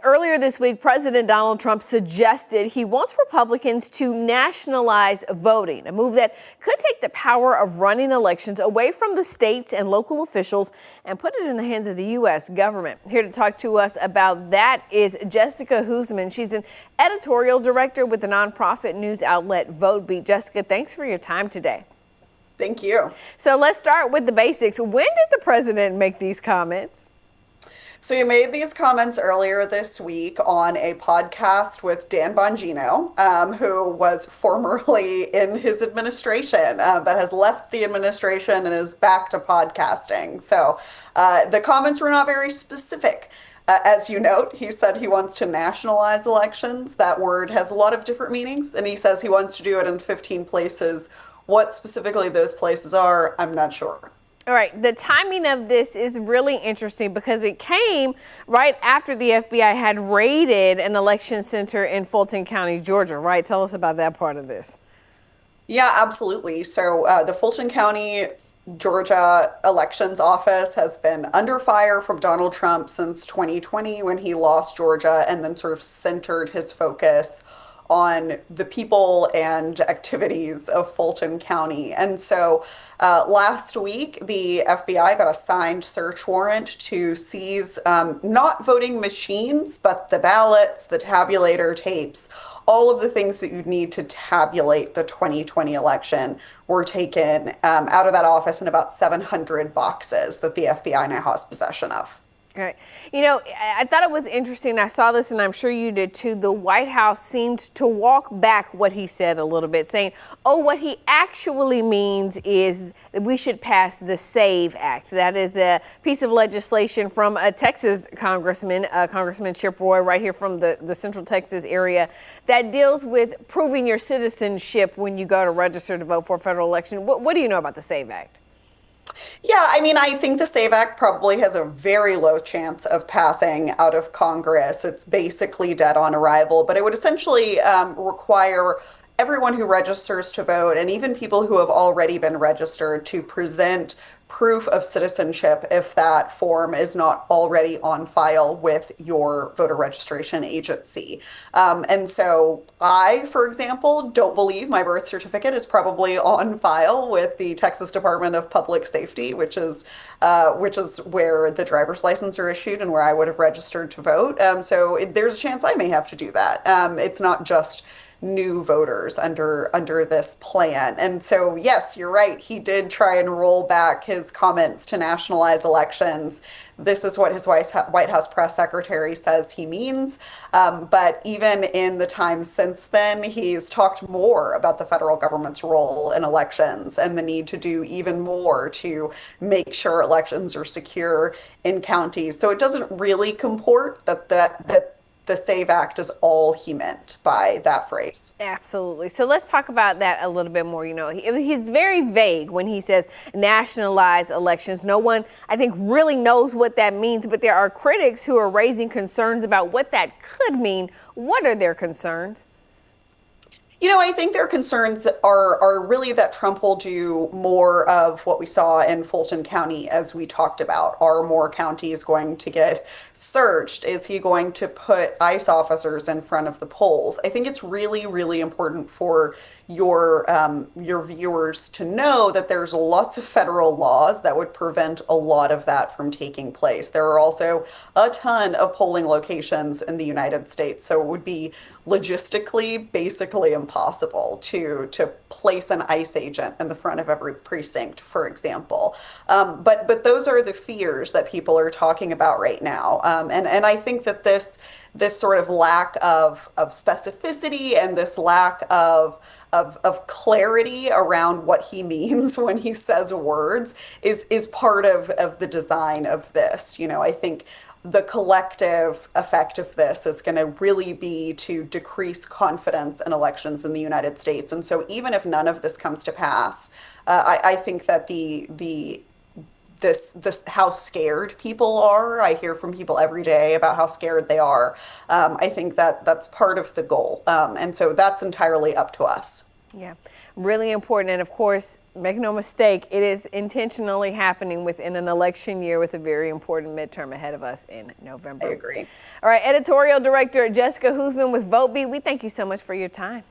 Earlier this week, President Donald Trump suggested he wants Republicans to nationalize voting, a move that could take the power of running elections away from the states and local officials and put it in the hands of the U.S. government. Here to talk to us about that is Jessica Huseman. She's an editorial director with the nonprofit news outlet VoteBeat. Jessica, thanks for your time today. Thank you. So let's start with the basics. When did the president make these comments? So he made these comments earlier this week on a podcast with Dan Bongino, who was formerly in his administration, but has left the administration and is back to podcasting. So the comments were not very specific. As you note, he said he wants to nationalize elections. That word has a lot of different meanings, and he says he wants to do it in 15 places. What specifically those places are, I'm not sure. All right, the timing of this is really interesting because it came right after the FBI had raided an election center in Fulton County, Georgia, right? Tell us about that part of this. Yeah, absolutely. So the Fulton County, Georgia elections office has been under fire from Donald Trump since 2020 when he lost Georgia and then sort of centered his focus on the people and activities of Fulton County. And so last week, the FBI got a signed search warrant to seize not voting machines, but the ballots, the tabulator tapes, all of the things that you'd need to tabulate the 2020 election were taken out of that office in about 700 boxes that the FBI now has possession of. All right. You know, I thought it was interesting. I saw this, and I'm sure you did too. The White House seemed to walk back what he said a little bit, saying, oh, what he actually means is that we should pass the SAVE Act. That is a piece of legislation from a Texas congressman, Congressman Chip Roy, right here from the Central Texas area, that deals with proving your citizenship when you go to register to vote for a federal election. What do you know about the SAVE Act? Yeah, I mean, I think the SAVE Act probably has a very low chance of passing out of Congress. It's basically dead on arrival, but it would essentially require everyone who registers to vote, and even people who have already been registered, to present proof of citizenship if that form is not already on file with your voter registration agency. And so I, for example, don't believe my birth certificate is probably on file with the Texas Department of Public Safety, which is where the driver's license are issued and where I would have registered to vote. So there's a chance I may have to do that. It's not just new voters under this plan. And so, yes, you're right. He did try and roll back his comments to nationalize elections. This is what his White House press secretary says he means. But even in the time since then, he's talked more about the federal government's role in elections and the need to do even more to make sure elections are secure in counties. So it doesn't really comport that the SAVE Act is all he meant by that phrase. Absolutely. So let's talk about that a little bit more. You know, he's very vague when he says nationalize elections. No one, I think, really knows what that means, but there are critics who are raising concerns about what that could mean. What are their concerns? You know, I think their concerns are really that Trump will do more of what we saw in Fulton County, as we talked about. Are more counties going to get searched? Is he going to put ICE officers in front of the polls? I think it's really, really important for your viewers to know that there's lots of federal laws that would prevent a lot of that from taking place. There are also a ton of polling locations in the United States, so it would be logistically basically impossible to place an ICE agent in the front of every precinct, for example. But those are the fears that people are talking about right now. And I think that this sort of lack of specificity and this lack of clarity around what he means when he says words is part of the design of this. You know, I think the collective effect of this is going to really be to decrease confidence in elections in the United States. And so even if none of this comes to pass, I think that this how scared people are. I hear from people every day about how scared they are. I think that that's part of the goal. And so that's entirely up to us. Yeah. Really important. And of course, make no mistake, it is intentionally happening within an election year with a very important midterm ahead of us in November. I agree. All right, editorial director Jessica Hoosman with VoteBeat, we thank you so much for your time.